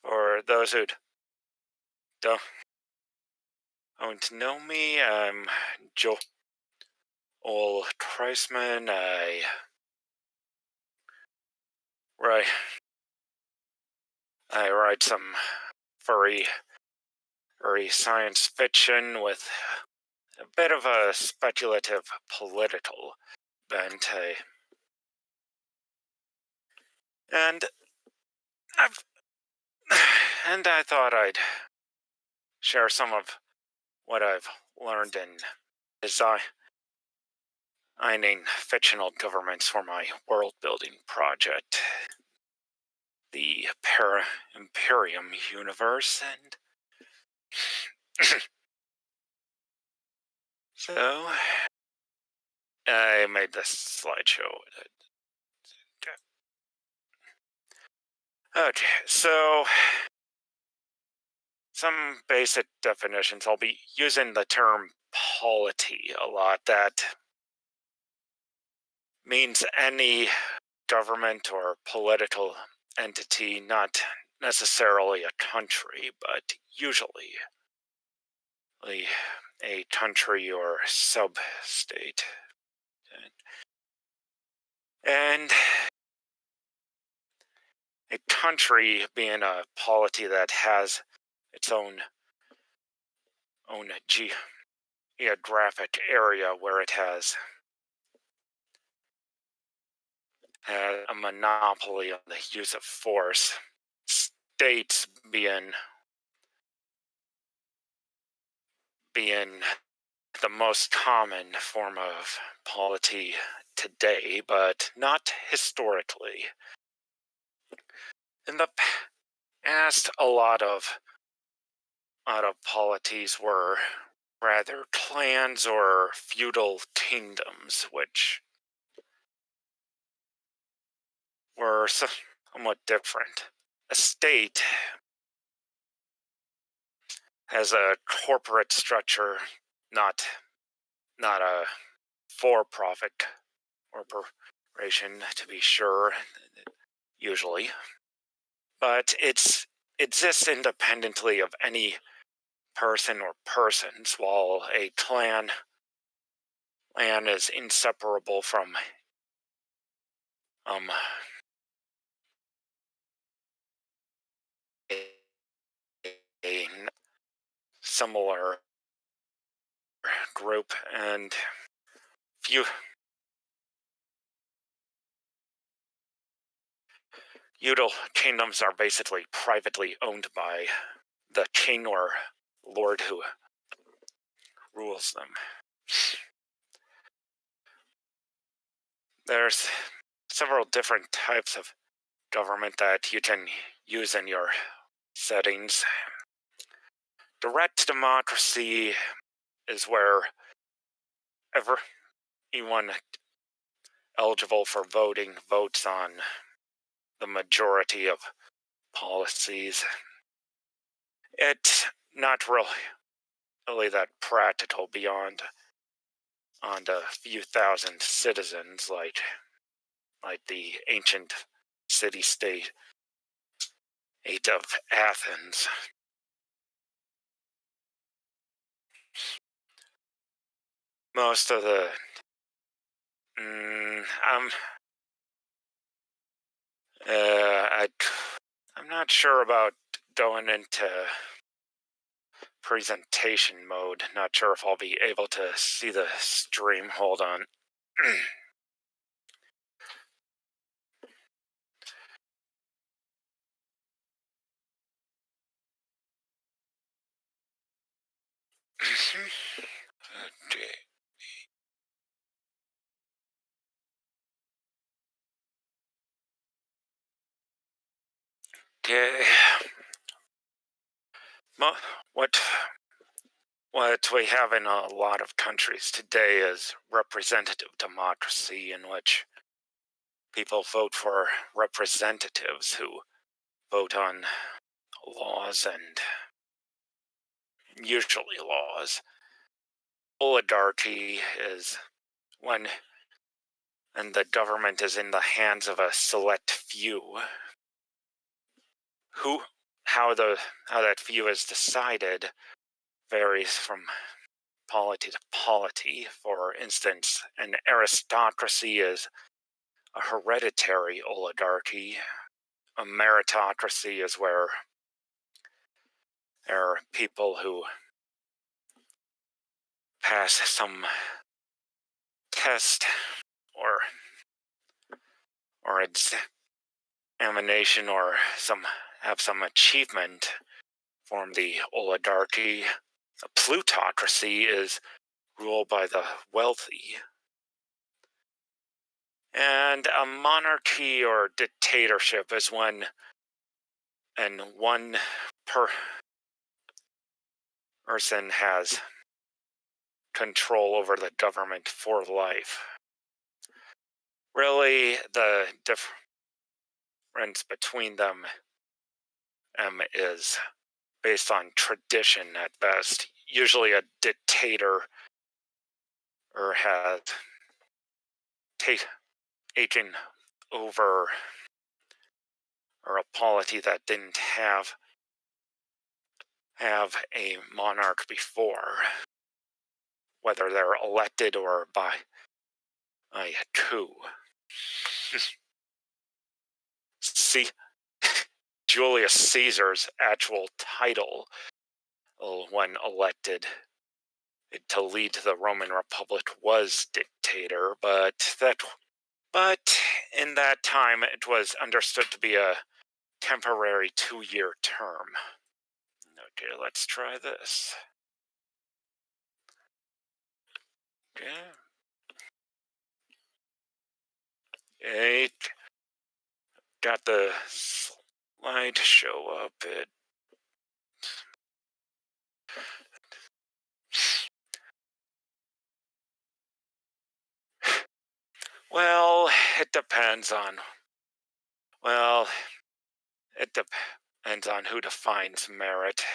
For those who don't know me, I'm Joel Treisman. Write, I write some furry science fiction with a bit of a speculative political bent. And I've and I thought I'd share some of what I've learned in designing fictional governments for my world building project, the Imperium universe, and so I made this slideshow. Okay, so some basic definitions. I'll be using the term polity a lot. That means any government or political entity, not necessarily a country, but usually a country or sub-state. And a country being a polity that has its own geographic area where it has a monopoly on the use of force. States being the most common form of polity today, but not historically. In the past, a lot of polities were rather clans or feudal kingdoms, which were somewhat different. A state has a corporate structure, not a for-profit corporation, to be sure, usually, but it exists independently of any person or persons, while a clan is inseparable from a similar group, and feudal kingdoms are basically privately owned by the king or lord who rules them. There's several different types of government that you can use in your settings. Direct democracy is where everyone eligible for voting votes on the majority of policies. It's not really that practical beyond on a few thousand citizens, like the ancient city-state of Athens. Most of the I'm not sure about going into presentation mode. Not sure if I'll be able to see the stream. Hold on. Okay. What we have in a lot of countries today is representative democracy, in which people vote for representatives who vote on laws, and usually laws. Oligarchy is when the government is in the hands of a select few who how that view is decided varies from polity to polity. For instance, an aristocracy is a hereditary oligarchy. A meritocracy is where there are people who pass some test or examination or have some achievement form the oligarchy. A plutocracy is ruled by the wealthy. And a monarchy or dictatorship is when one person has control over the government for life. Really, the difference between them is based on tradition at best. Usually a dictator has taken over, or a polity that didn't have a monarch before, whether they're elected or by a coup. See, Julius Caesar's actual title when elected to lead the Roman Republic was dictator, but in that time it was understood to be a temporary 2-year term. Okay, let's try this. Okay, got the slide show up. Well, it depends on who defines merit.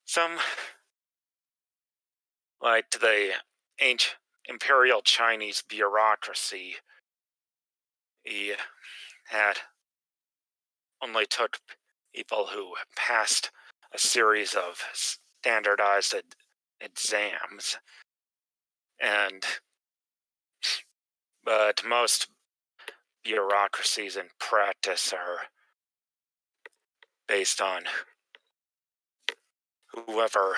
Some, like the ancient imperial Chinese bureaucracy, had only took people who passed a series of standardized exams, but most bureaucracies in practice are based on whoever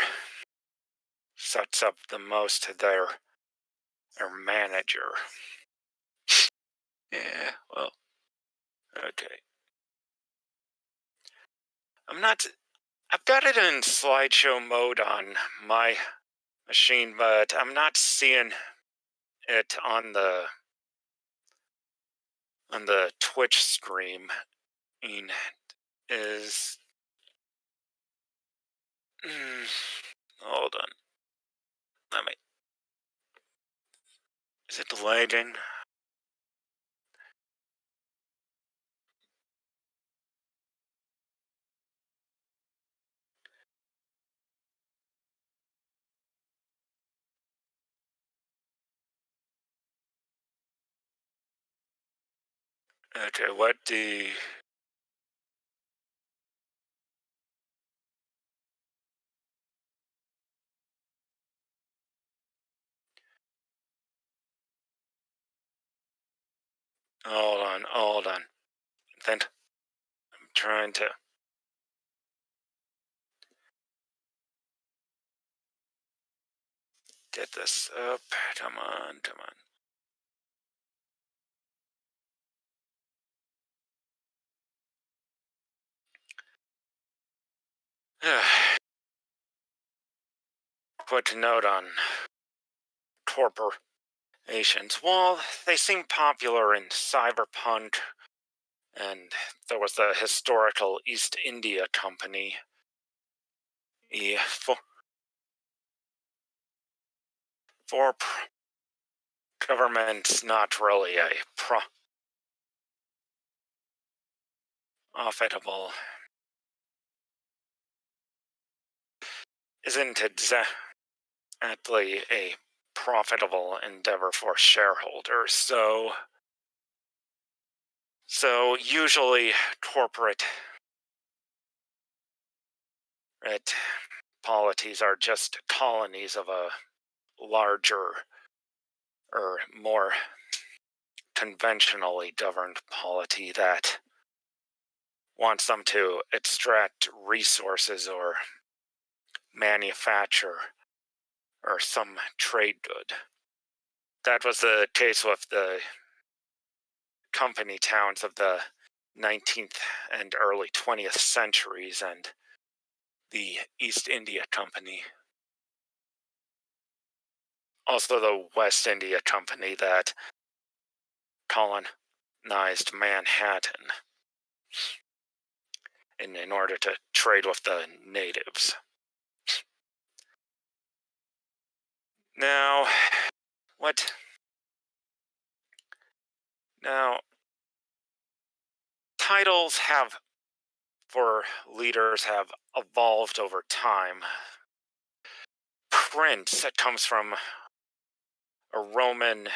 sets up the most to their manager. Yeah, well, okay. I've got it in slideshow mode on my machine, but I'm not seeing it on the Twitch stream. Is hold on. Is it lagging? Okay, what the... Hold on. Then I'm trying to... get this up. Come on. Quick note on corporations. Well, they seem popular in cyberpunk, and there was the historical East India Company. For government's not really a profitable, isn't exactly a profitable endeavor for shareholders. So usually corporate It polities are just colonies of a larger or more conventionally governed polity that wants them to extract resources or manufacture or some trade good. That was the case with the company towns of the 19th and early 20th centuries and the East India Company. Also, the West India Company that colonized Manhattan in order to trade with the natives. Now, what? Now, titles have for leaders have evolved over time. Prince, it comes from a Roman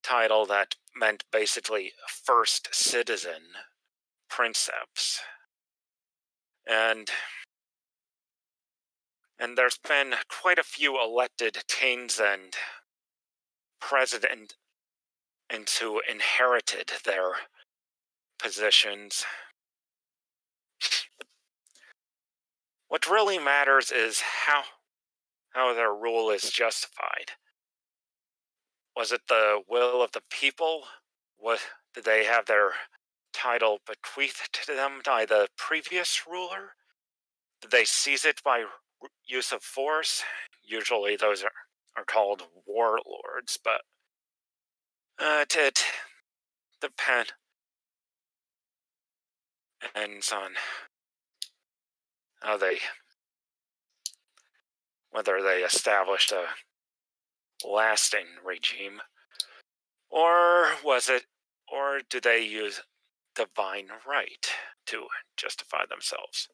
title that meant basically first citizen, princeps. And there's been quite a few elected kings and president and who inherited their positions. What really matters is how their rule is justified. Was it the will of the people? Did they have their title bequeathed to them by the previous ruler? Did they seize it by use of force? Usually those are called warlords, but it depends on how they, whether they established a lasting regime, or do they use divine right to justify themselves?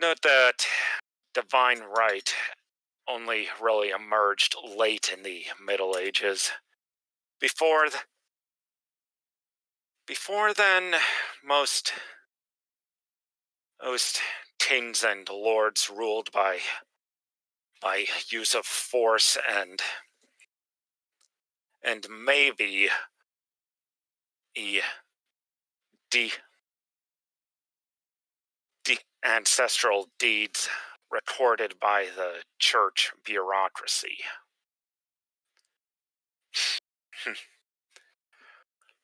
Note that divine right only really emerged late in the Middle Ages. Before then, most kings and lords ruled by use of force and maybe de ancestral deeds recorded by the church bureaucracy.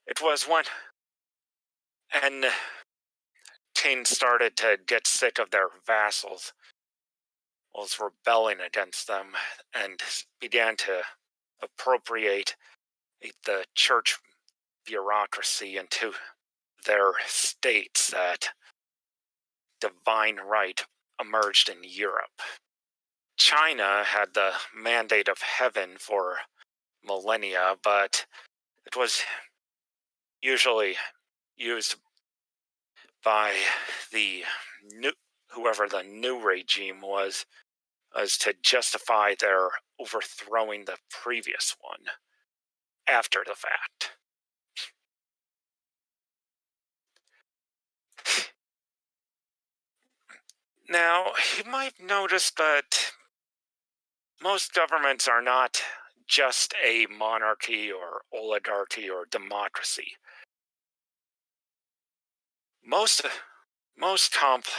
It was when kings started to get sick of their vassals was rebelling against them and began to appropriate the church bureaucracy into their states that divine right emerged in Europe. China had the mandate of heaven for millennia, but it was usually used by whoever the new regime was as to justify their overthrowing the previous one after the fact. Now, you might notice that most governments are not just a monarchy or oligarchy or democracy. Most complex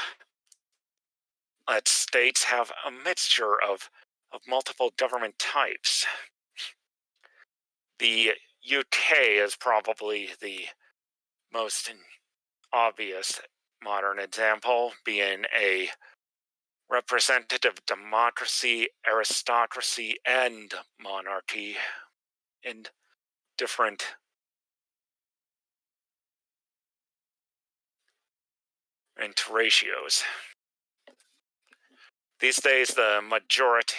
states have a mixture of multiple government types. The UK is probably the most obvious modern example, being a representative democracy, aristocracy, and monarchy in different ratios. These days, the majority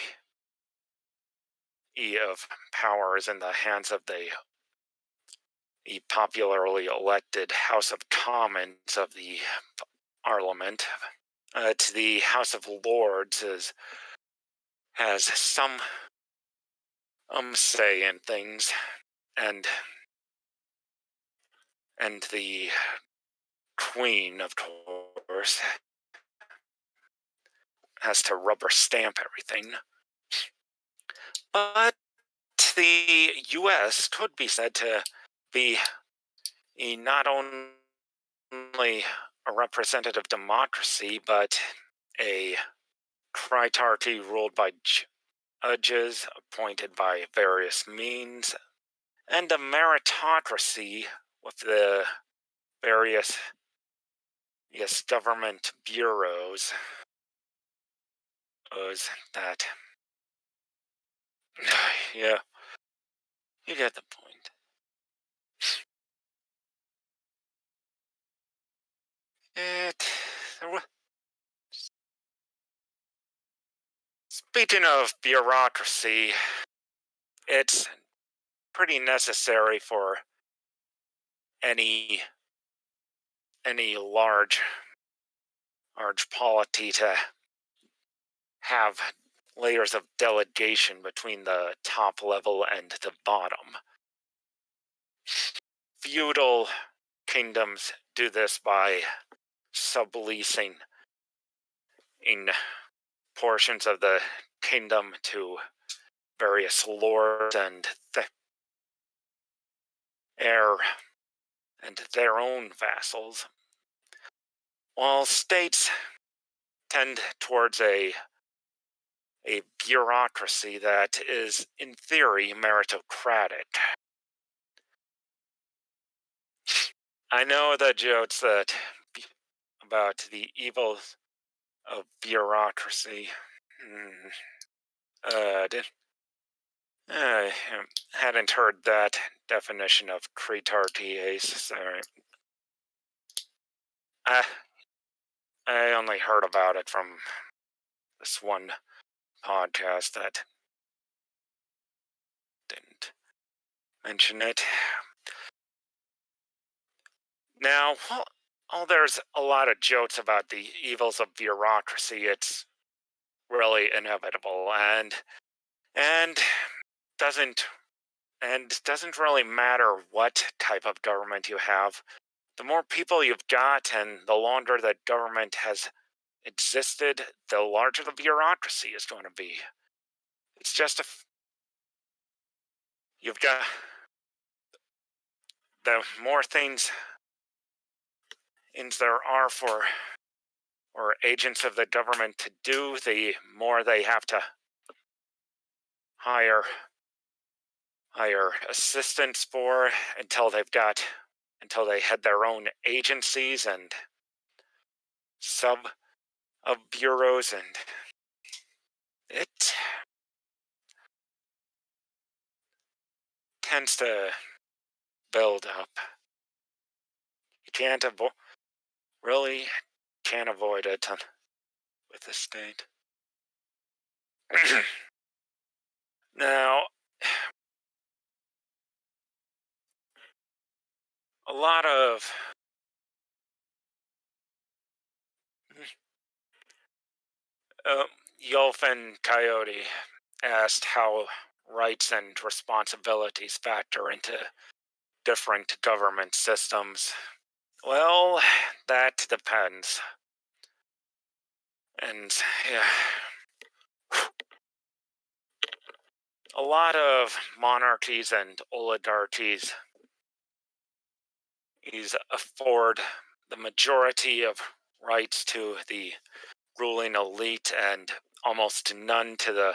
of power is in the hands of the popularly elected House of Commons of the Parliament. To the House of Lords has some say in things, and the Queen, of course, has to rubber stamp everything. But the US could be said to be not only a representative democracy, but a triarchy ruled by judges appointed by various means, and a meritocracy with the various, yes, government bureaus that, yeah, you get the point. It, speaking of bureaucracy, it's pretty necessary for any any large polity to have layers of delegation between the top level and the bottom. Feudal kingdoms do this by subleasing in portions of the kingdom to various lords and heir and their own vassals, while states tend towards a bureaucracy that is, in theory, meritocratic. I know the jokes about the evils of bureaucracy. I hadn't heard that definition of cretarchies. Sorry. I only heard about it from this one podcast that didn't mention it. Now, while there's a lot of jokes about the evils of bureaucracy, it's really inevitable and doesn't doesn't really matter what type of government you have. The more people you've got and the longer that government has existed, the larger the bureaucracy is going to be. It's just you've got the more things there are for or agents of the government to do, the more they have to hire assistants for until they had their own agencies and sub of bureaus, and it tends to build up. You really can't avoid it with the state. Now, a lot of Yolf and Coyote asked how rights and responsibilities factor into different government systems. Well, that depends. And yeah, a lot of monarchies and oligarchies afford the majority of rights to the ruling elite and almost none to the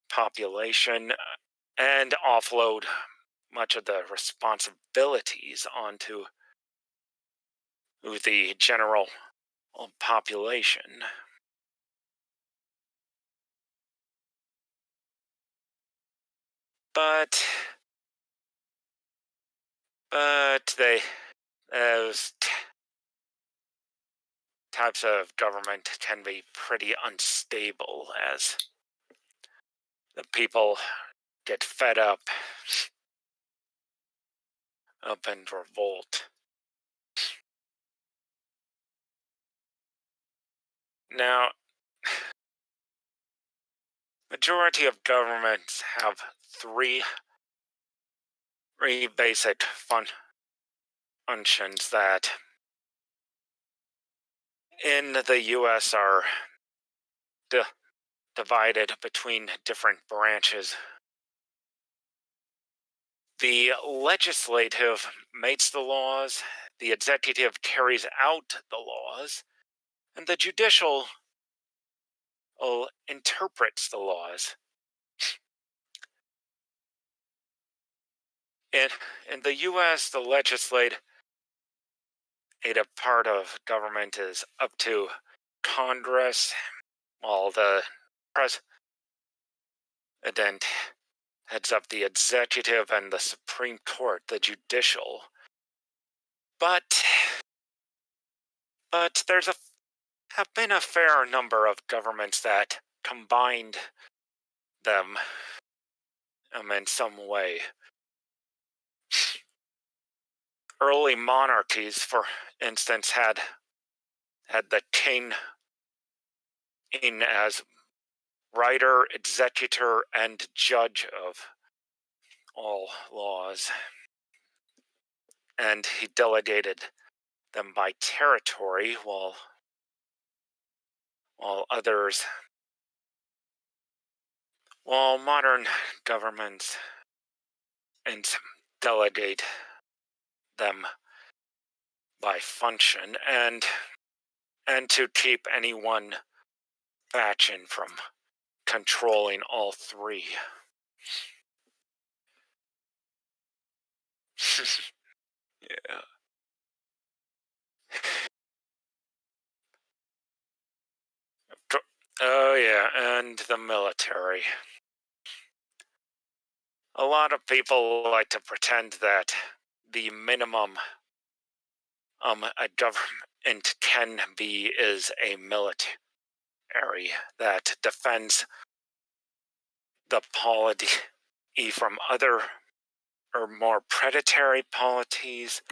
population, and offload much of the responsibilities onto the general population. But those types of government can be pretty unstable as the people get fed up and revolt. Now, majority of governments have three basic functions that in the US are divided between different branches. The legislative makes the laws, the executive carries out the laws, and the judicial interprets the laws. In the U.S., the legislative part of government is up to Congress, while the president heads up the executive and the Supreme Court, the judicial. But have been a fair number of governments that combined them in some way. Early monarchies, for instance, had the king in as writer, executor, and judge of all laws, and he delegated them by territory, while modern governments and delegate them by function, and to keep any one faction from controlling all three. Yeah. Oh, yeah, and the military. A lot of people like to pretend that the minimum a government can be is a military that defends the polity from other or more predatory polities,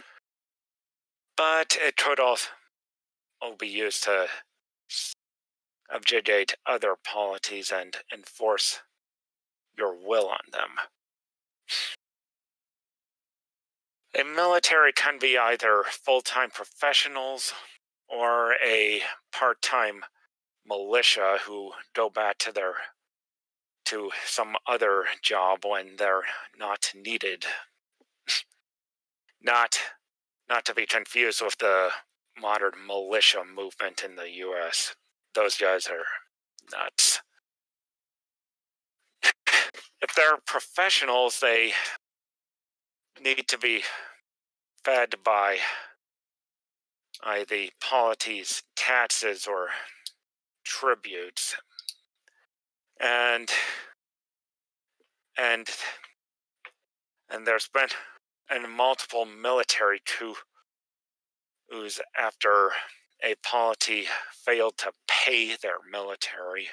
but it could also be used to subjugate other polities and enforce your will on them. A military can be either full-time professionals or a part-time militia who go back to some other job when they're not needed. Not to be confused with the modern militia movement in the US. Those guys are nuts. If they're professionals, they need to be fed by either polities, taxes, or tributes. And there's been multiple military coups after a polity failed to pay their military.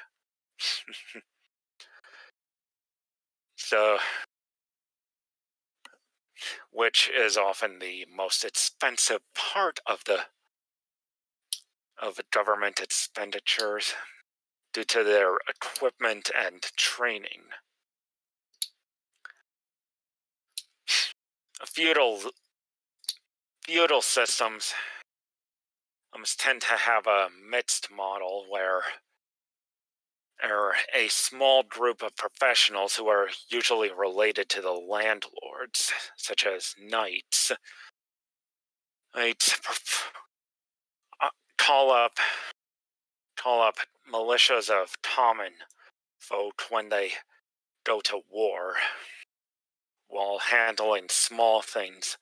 So, which is often the most expensive part of government expenditures due to their equipment and training. Feudal systems tend to have a mixed model where a small group of professionals who are usually related to the landlords, such as knights, call up militias of common folk when they go to war, while handling small things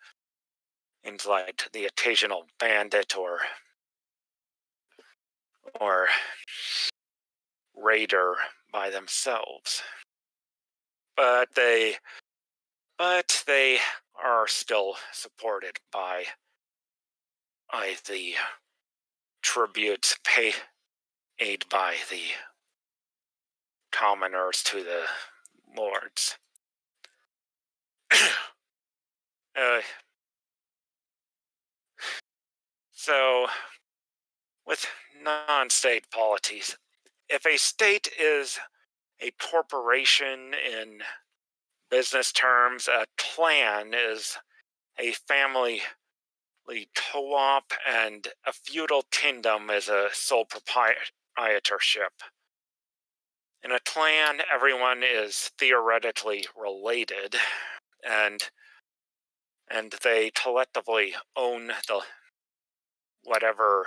like the occasional bandit or raider by themselves. But they are still supported by the tributes paid by the commoners to the lords. So, with non-state polities, if a state is a corporation in business terms, a clan is a family co-op, and a feudal kingdom is a sole proprietorship. In a clan, everyone is theoretically related, and they collectively own the whatever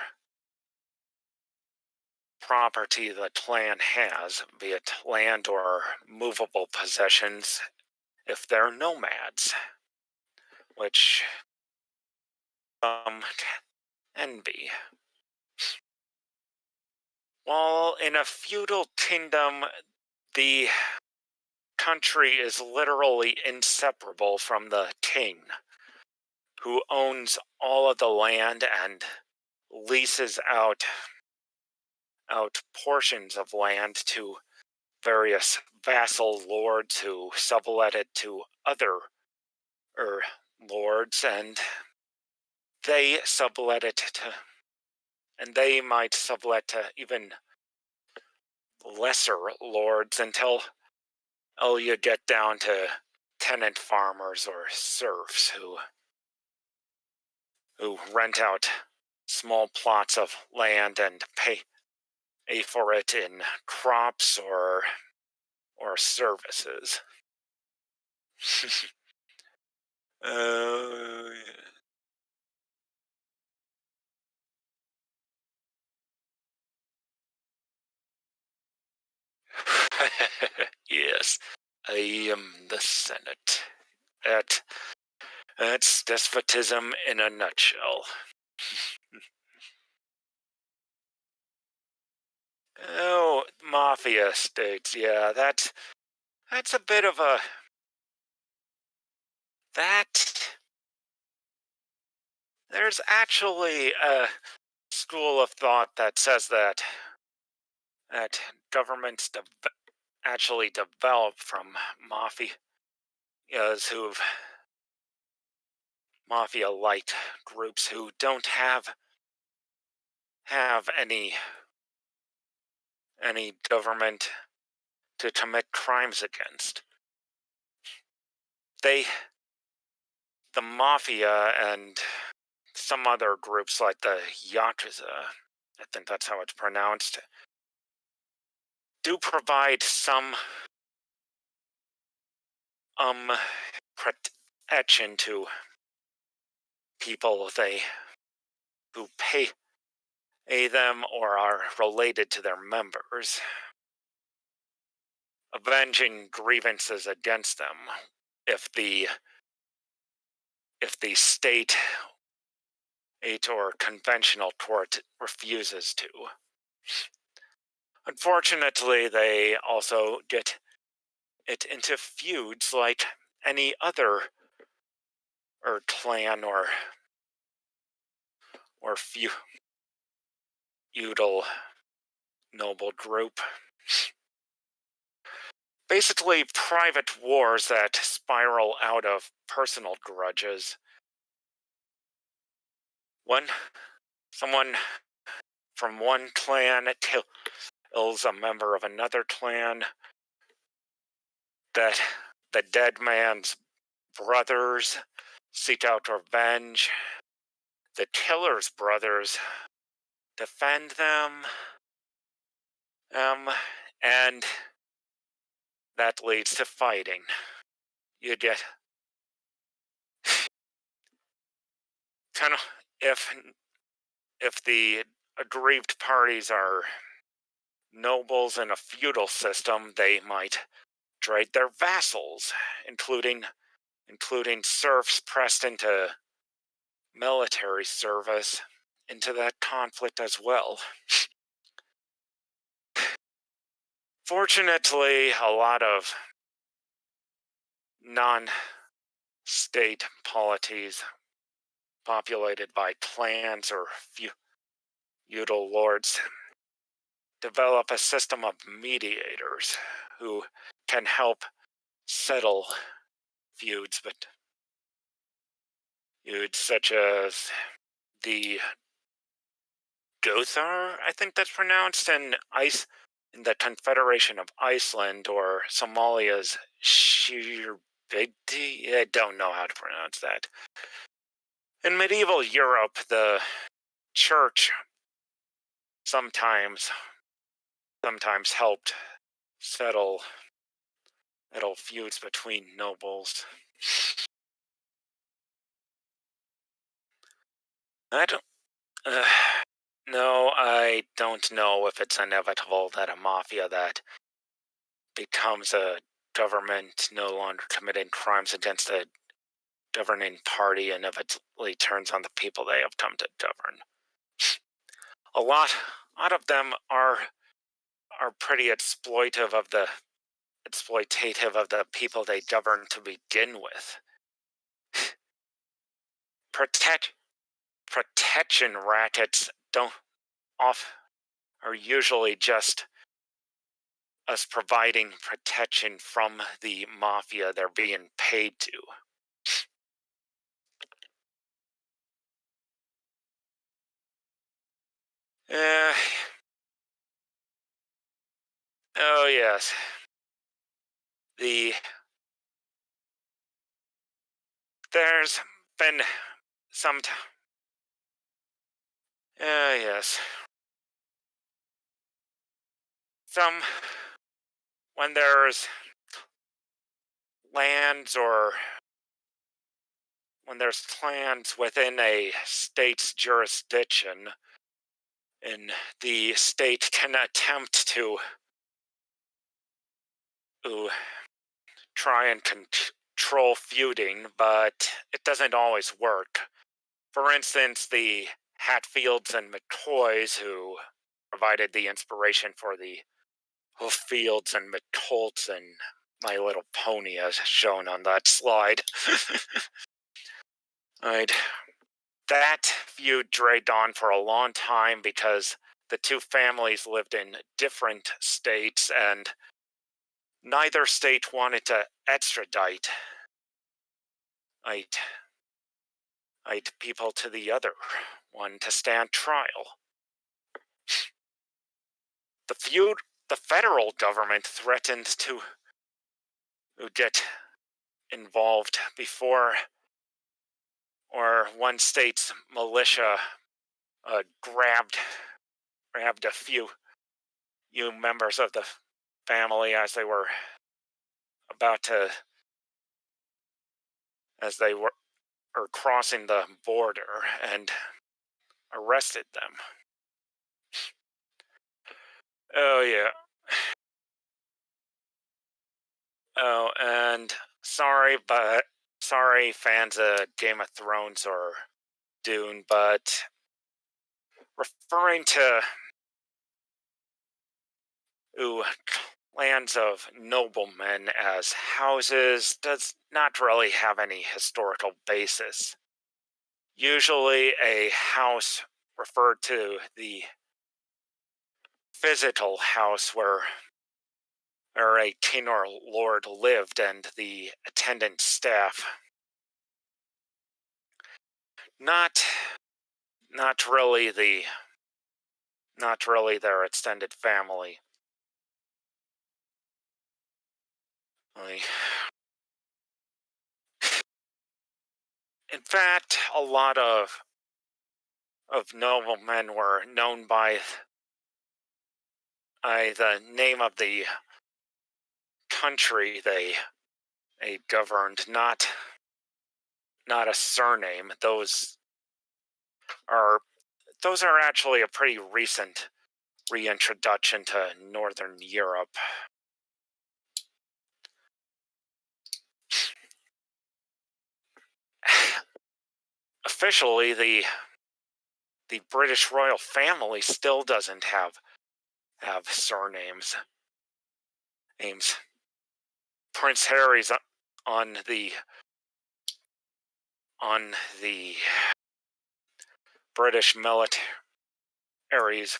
property the clan has, be it land or movable possessions, if they're nomads, which some envy. While in a feudal kingdom, the country is literally inseparable from the king, who owns all of the land and leases out portions of land to various vassal lords who sublet it to other lords, and they sublet it to, and they might sublet to even lesser lords until you get down to tenant farmers or serfs who rent out small plots of land and pay for it in crops or services. uh, yes, I am the Senate. That's despotism in a nutshell. Oh, mafia states. Yeah, that's a bit of a that. There's actually a school of thought that says that governments actually develop from mafias who've mafia-like groups who don't have any government to commit crimes against. The mafia and some other groups like the Yakuza, I think that's how it's pronounced, do provide some protection to people who pay them or are related to their members, avenging grievances against them if the state or conventional court refuses to. Unfortunately, they also get it into feuds like any other clan or feudal noble group. Basically, private wars that spiral out of personal grudges. Someone from one clan kills a member of another clan, that the dead man's brothers seek out revenge. The killer's brothers defend them, and that leads to fighting. You get kind of if the aggrieved parties are nobles in a feudal system, they might trade their vassals, including serfs pressed into military service, into that conflict as well. Fortunately, a lot of non-state polities populated by clans or feudal lords develop a system of mediators who can help settle feuds, but feuds such as the Gothar, I think that's pronounced, in the Confederation of Iceland, or Somalia's Shirbidi. I don't know how to pronounce that. In medieval Europe, the church sometimes helped settle feuds between nobles. I don't. Uh, no, I don't know if it's inevitable that a mafia that becomes a government no longer committing crimes against a governing party inevitably turns on the people they have come to govern. A lot of them are pretty exploitative of the people they govern to begin with. Protection rackets don't off are usually just us providing protection from the mafia they're being paid to. Uh, oh yes, the there's been some. Yes, some when there's lands or when there's clans within a state's jurisdiction, and the state can attempt to try and control feuding, but it doesn't always work. For instance, the Hatfields and McCoys, who provided the inspiration for the Hooffields and McColts and My Little Pony, as shown on that slide. Right. That feud dragged on for a long time because the two families lived in different states and neither state wanted to extradite people to the other one to stand trial. The federal government threatened to get involved before, or one state's militia grabbed a few members of the family as they were crossing the border and arrested them. Oh yeah. Oh, and sorry, fans of Game of Thrones or Dune, but referring to lands of noblemen as houses does not really have any historical basis. Usually, a house referred to the physical house where a king or lord lived and the attendant staff. Not really their extended family. In fact, a lot of noblemen were known by the name of the country they governed, not a surname. Those are actually a pretty recent reintroduction to Northern Europe. Officially, the British royal family still doesn't have surnames. Prince Harry's on the British military's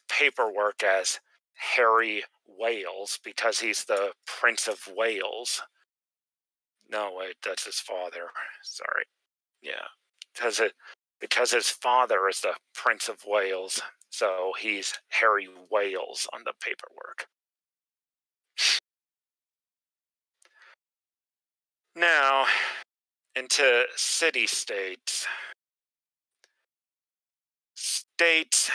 paperwork as Harry Wales because he's the Prince of Wales. No, wait, that's his father. Sorry. Yeah, because his father is the Prince of Wales, so he's Harry Wales on the paperwork. Now, into city-states. States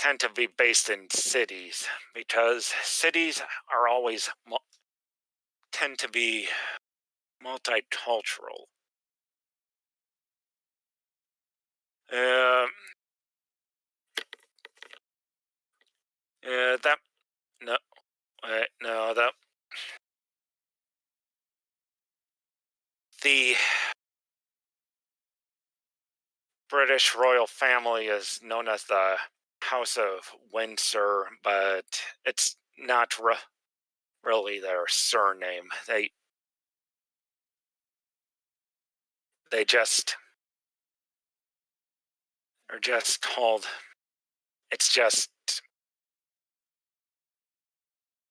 tend to be based in cities because cities are always tend to be multicultural. Uh, that no, no, that the British royal family is known as the House of Windsor, but it's not really their surname. They just are just called. It's just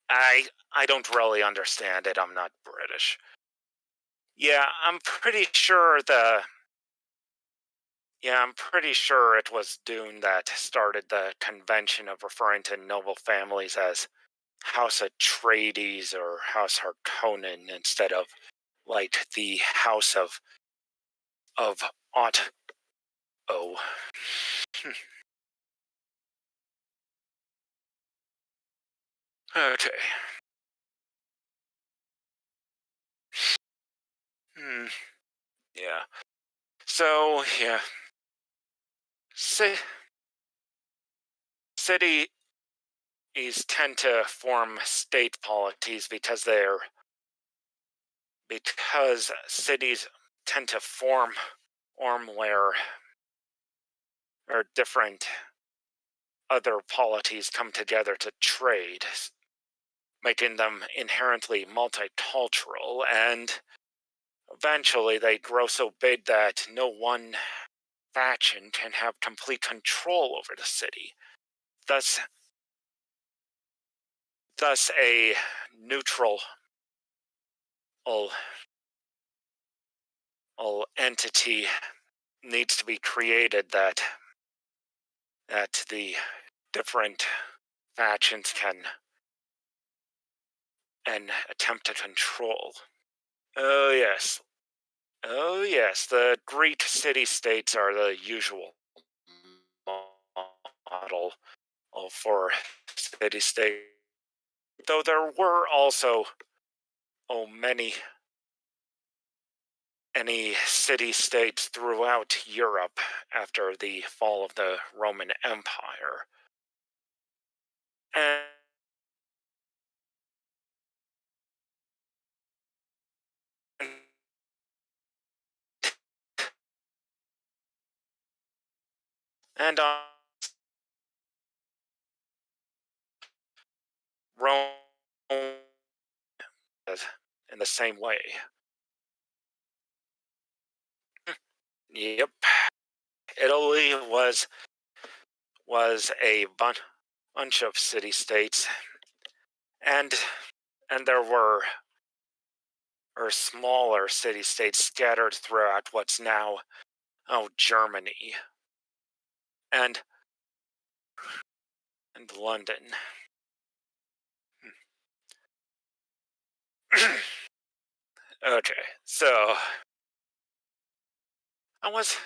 I don't really understand it. I'm not British. Yeah, I'm pretty sure it was Dune that started the convention of referring to noble families as House Atreides or House Harkonnen instead of like the House of Otto. Okay. Hmm. Yeah. So yeah, ci- cities tend to form state polities because cities tend to form where different other polities come together to trade, making them inherently multicultural, and eventually they grow so big that no one faction can have complete control over the city. Thus, thus a neutral entity needs to be created that the different factions can and attempt to control. Oh yes, oh yes, the Greek city-states are the usual model for city-state. Though there were also many any city-states throughout Europe after the fall of the Roman Empire. And and Rome in the same way. Yep, Italy was a bunch of city-states, and there were smaller city-states scattered throughout what's now Germany and London. Okay, so I was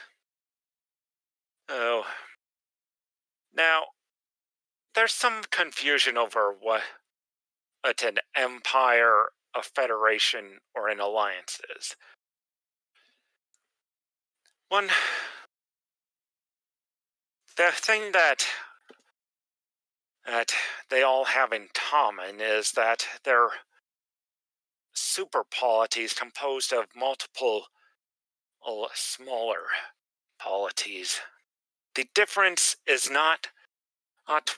oh now there's some confusion over what an empire, a federation, or an alliance is. One the thing that they all have in common is that they're super polities composed of multiple smaller polities. The difference is not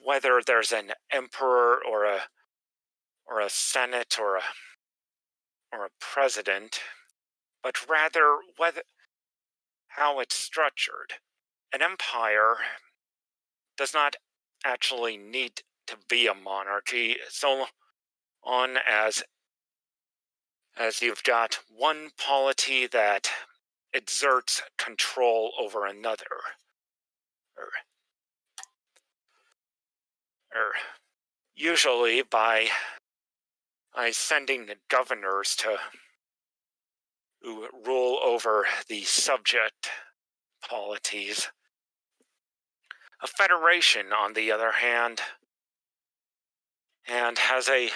whether there's an emperor or a senate or a president, but rather whether how it's structured. An empire does not actually need to be a monarchy so on as you've got one polity that exerts control over another, or, or usually by sending governors to who rule over the subject polities. A federation, on the other hand, and has a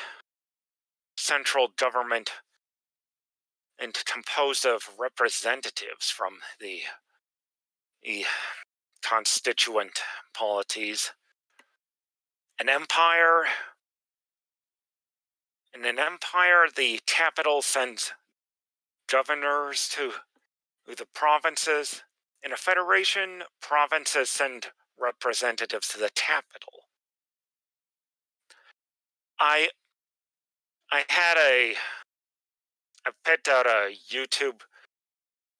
central government and composed of representatives from the constituent polities. An empire, in an empire, the capital sends governors to the provinces. In a federation, provinces send representatives to the capital. I I picked out a YouTube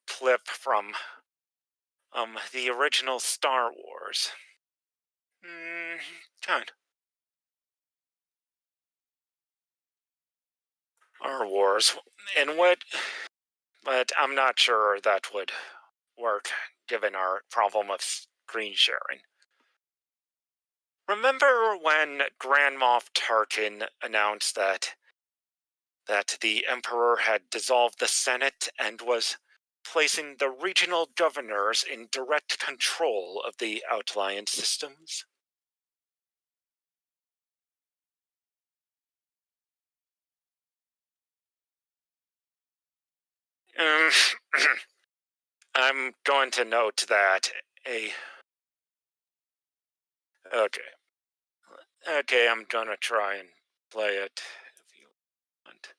clip from the original Star Wars. Kind Star Wars, in what, but I'm not sure that would work given our problem of screen sharing. Remember when Grand Moff Tarkin announced that the Emperor had dissolved the Senate and was placing the regional governors in direct control of the outlying systems? Um, I'm going to note that a. Okay. Okay, I'm gonna try and play it if you want.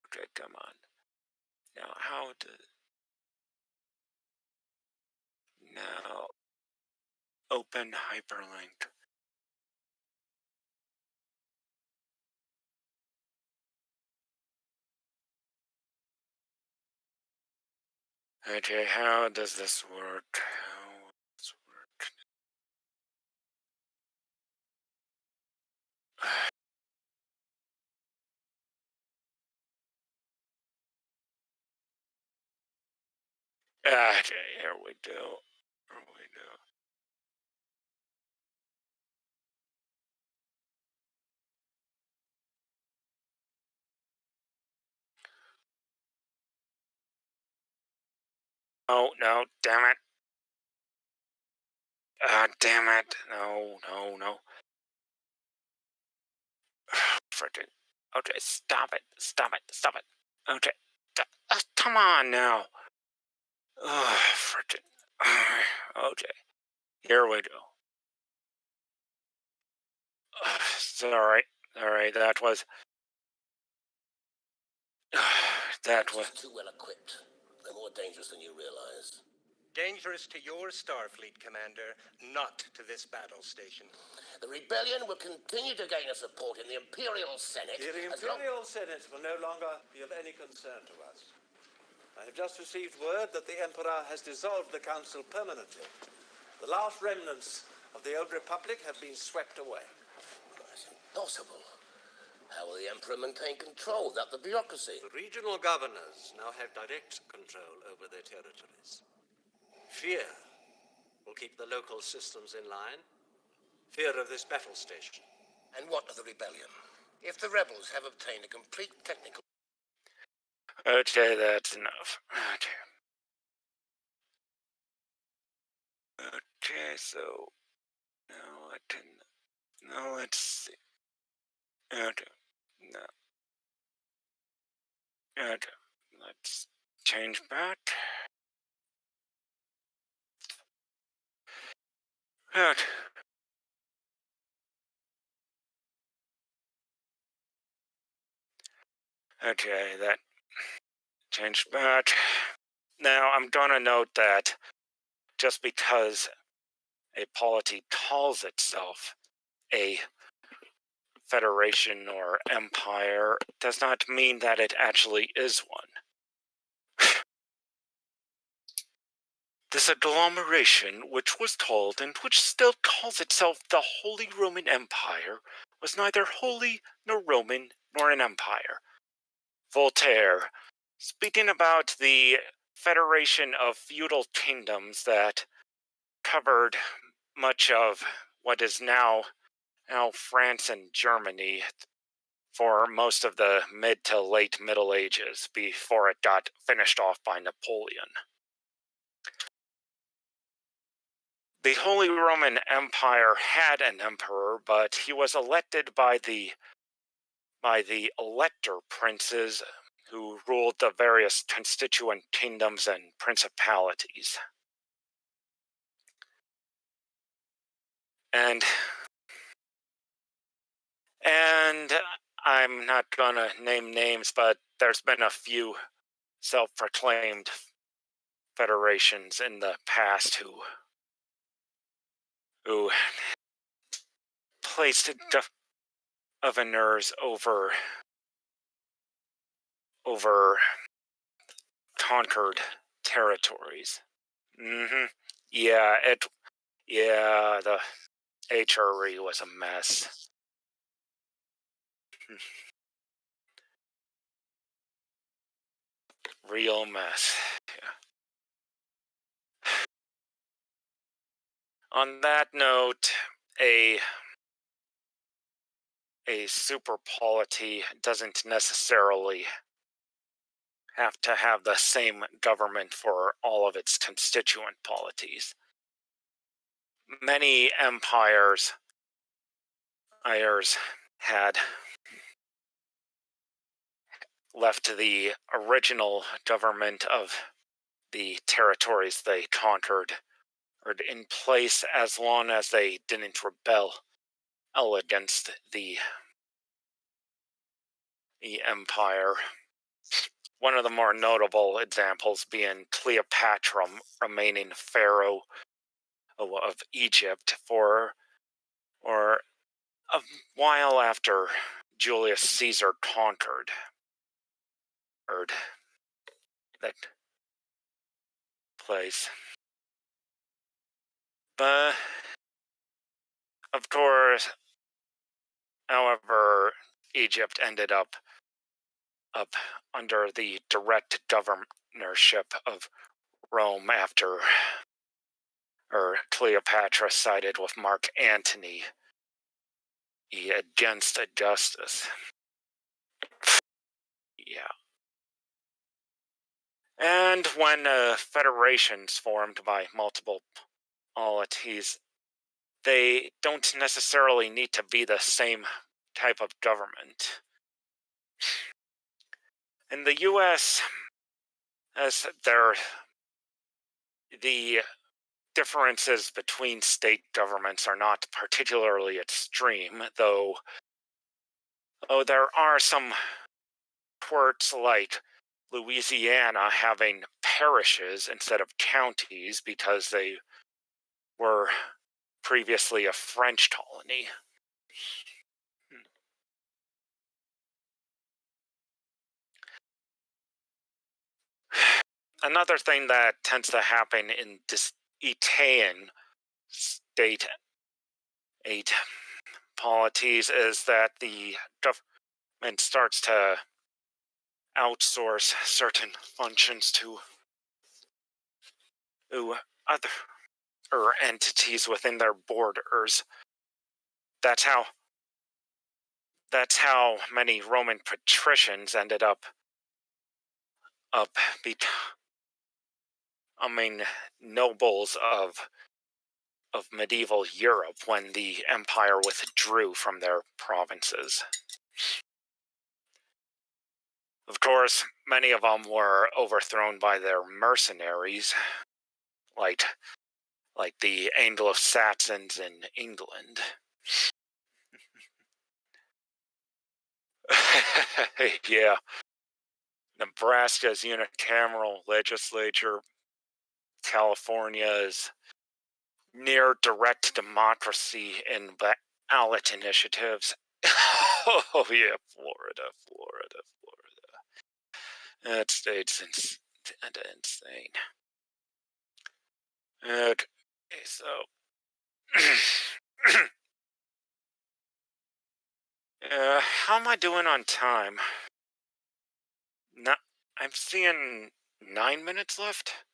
Okay, come on. Now, how to. Now, open hyperlink. Okay, how does this work? How does this work? Okay, here we go. Here we go. Oh, no, damn it. Damn it. No, no, no. Frickin'. Okay, stop it. Stop it. Stop it. Okay. Come on now. Frickin'. Okay, here we go. Sorry. Alright, that was. That was. Too well equipped. They're more dangerous than you realize. Dangerous to your Starfleet, Commander, not to this battle station. The rebellion will continue to gain support in the Imperial Senate. The Imperial Senate will no longer be of any concern to us. I have just received word that the Emperor has dissolved the Council permanently. The last remnants of the old Republic have been swept away. That's impossible. How will the Emperor maintain control without the bureaucracy? The regional governors now have direct control over their territories. Fear will keep the local systems in line. Fear of this battle station. And what of the rebellion? If the rebels have obtained a complete technical... Okay, that's enough. Okay. Okay, so now I can. Now let's see. Okay. No. Okay. Let's change back. Okay. Okay, that changed back. Now I'm gonna note that just because a polity calls itself a federation or empire does not mean that it actually is one. This agglomeration, which was called and which still calls itself the Holy Roman Empire, was neither holy nor Roman nor an empire. Voltaire, speaking about the federation of feudal kingdoms that covered much of what is now France and Germany for most of the mid to late Middle Ages before it got finished off by Napoleon. the Holy Roman Empire had an emperor, but he was elected by the elector princes who ruled the various constituent kingdoms and principalities. And I'm not gonna name names, but there's been a few self-proclaimed federations in the past who placed governors over conquered territories. Yeah, the HRE was a mess. Real mess. Yeah. On that note, a super polity doesn't necessarily have to have the same government for all of its constituent polities. Many empires had left the original government of the territories they conquered in place as long as they didn't rebel against the empire. One of the more notable examples being Cleopatra remaining pharaoh of Egypt for a while after Julius Caesar conquered that place. But of course, however, Egypt ended up under the direct governorship of Rome after Cleopatra sided with Mark Antony against Augustus. Yeah. And when federations formed by multiple polities, they don't necessarily need to be the same type of government. In the US, as the differences between state governments are not particularly extreme, though there are some quirks like Louisiana having parishes instead of counties because they were previously a French colony. Another thing that tends to happen in Italian state aid polities is that the government starts to outsource certain functions to other entities within their borders. That's how many Roman patricians ended up becoming nobles of medieval Europe when the empire withdrew from their provinces. Of course, many of them were overthrown by their mercenaries, like the Anglo-Saxons in England. Yeah. Nebraska's unicameral legislature, California's near direct democracy in ballot initiatives. Oh yeah, Florida. That state's insane. Okay, so how am I doing on time? I'm seeing 9 minutes left.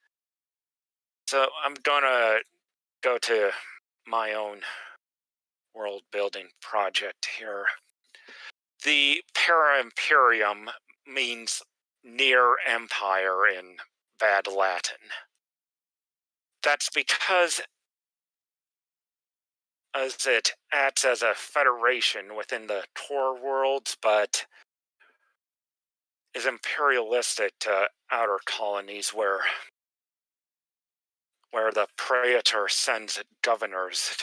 So I'm gonna go to my own world building project here. The para-imperium means near empire in bad Latin. That's because as it acts as a federation within the Tor worlds, but is imperialistic to outer colonies where the Praetor sends governors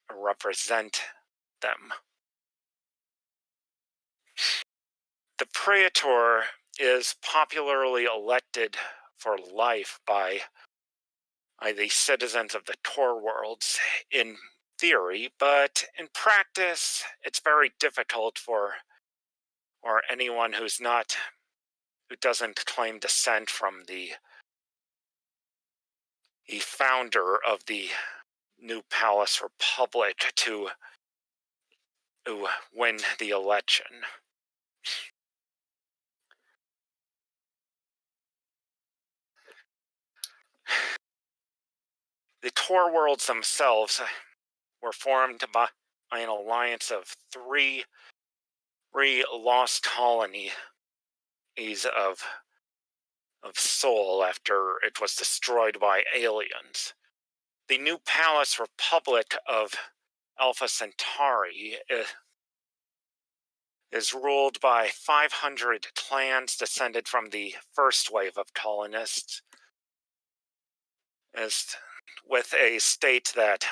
to represent them. The Praetor is popularly elected for life by the citizens of the Tor worlds in theory, but in practice, it's very difficult for anyone who doesn't claim descent from the founder of the New Palace Republic to win the election. The Tor worlds themselves were formed by an alliance of three lost colonies of Sol after it was destroyed by aliens. The New Palace Republic of Alpha Centauri is ruled by 500 clans descended from the first wave of colonists, with a state that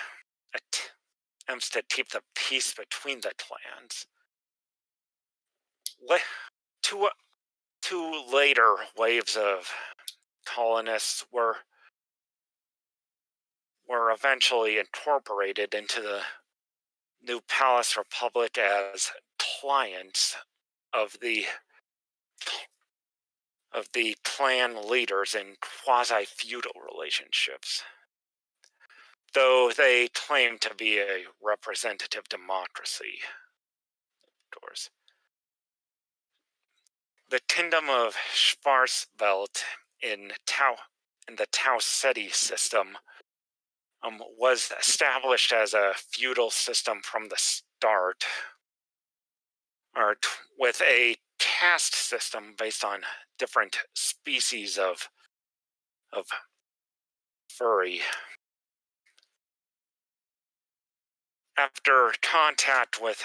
attempts to keep the peace between the clans. Two later waves of colonists were eventually incorporated into the New Palace Republic as clients of the clan leaders in quasi-feudal relationships, though they claim to be a representative democracy. Of course. The Kingdom of Schwarzwald in the Tau Ceti system was established as a feudal system from the start, with a caste system based on different species of furry. After contact with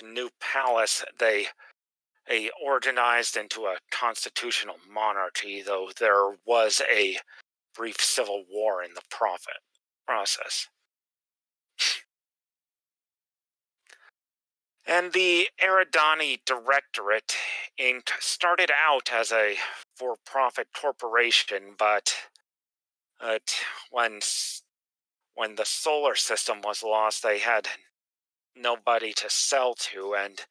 New Palace, they organized into a constitutional monarchy, though there was a brief civil war in the process. And the Eridani Directorate, Inc. started out as a for-profit corporation, but when the solar system was lost, they had nobody to sell to, and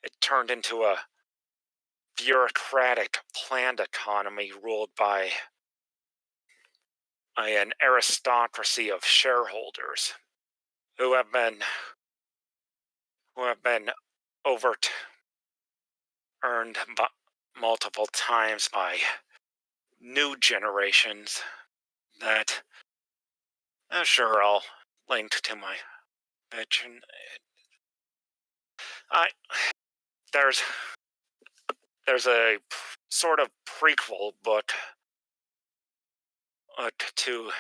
it turned into a bureaucratic planned economy ruled by an aristocracy of shareholders who have been overturned multiple times by new generations that sure, I'll link to my bitch. There's a sort of prequel book to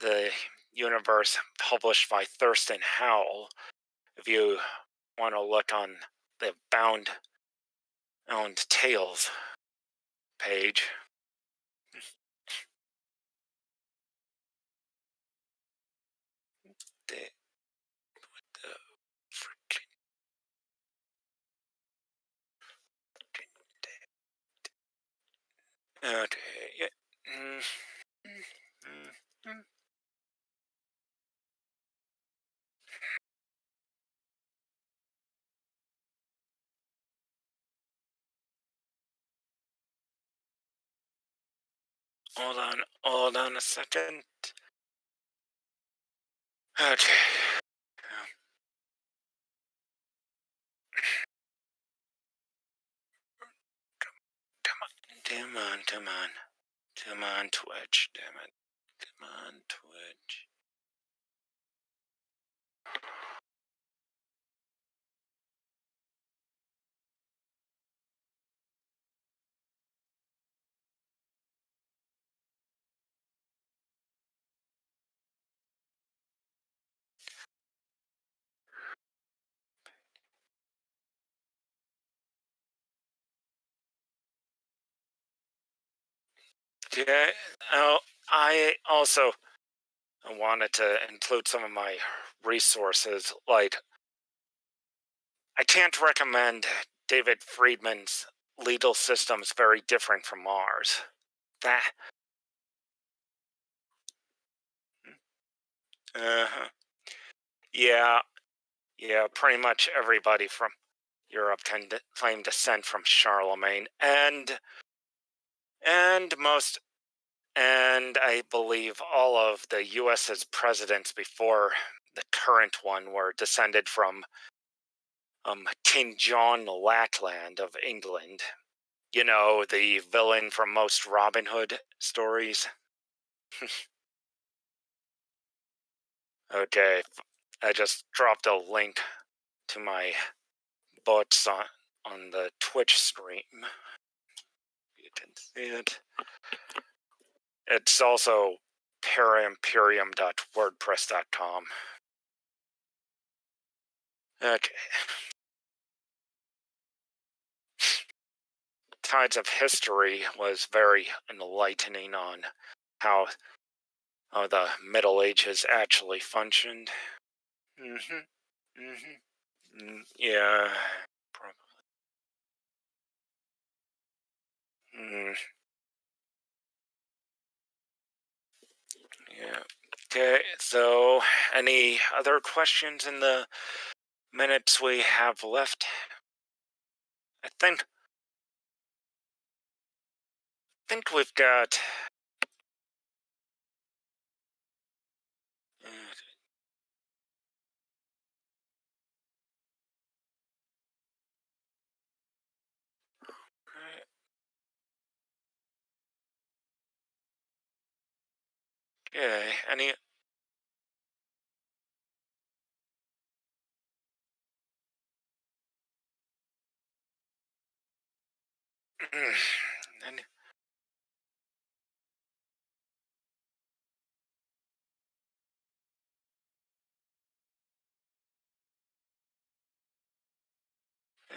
the universe published by Thurston Howell, if you want to look on the Bound Tales page. What the freaking... Okay, yeah. Hold on a second. Okay. Come on, Twitch, damn it. Come on, Twitch. Okay. Oh, I also wanted to include some of my resources. Like, I can't recommend David Friedman's legal system's very different from ours. That. Uh-huh. Yeah, yeah, pretty much everybody from Europe claim descent from Charlemagne, and most, and I believe all of the U.S.'s presidents before the current one were descended from King John Lackland of England. You know, the villain from most Robin Hood stories. Okay, I just dropped a link to my books on the Twitch stream. You can see it. It's also paraimperium.wordpress.com. Okay. Tides of History was very enlightening on how the Middle Ages actually functioned. Yeah, probably. Yeah. Okay, so any other questions in the minutes we have left? I think we've got. Okay, any. any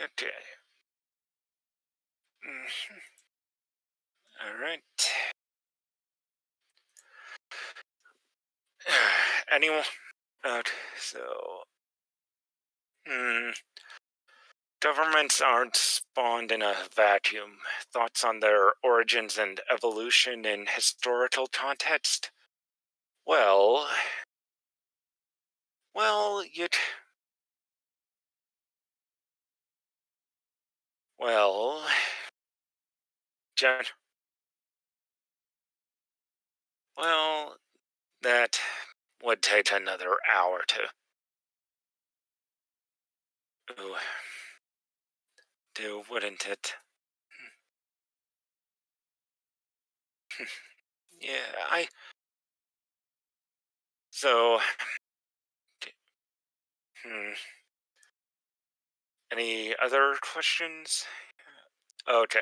okay. All right. Anyone? Okay, so. Governments aren't spawned in a vacuum. Thoughts on their origins and evolution in historical context? Well, you'd. Well, Jen. Well, that would take another hour to do, wouldn't it? Yeah, So, hmm, any other questions? Okay.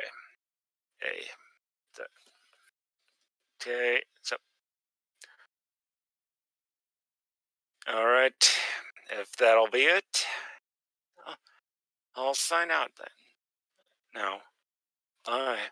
Hey, okay, so, all right. If that'll be it, I'll sign out then. No. Bye.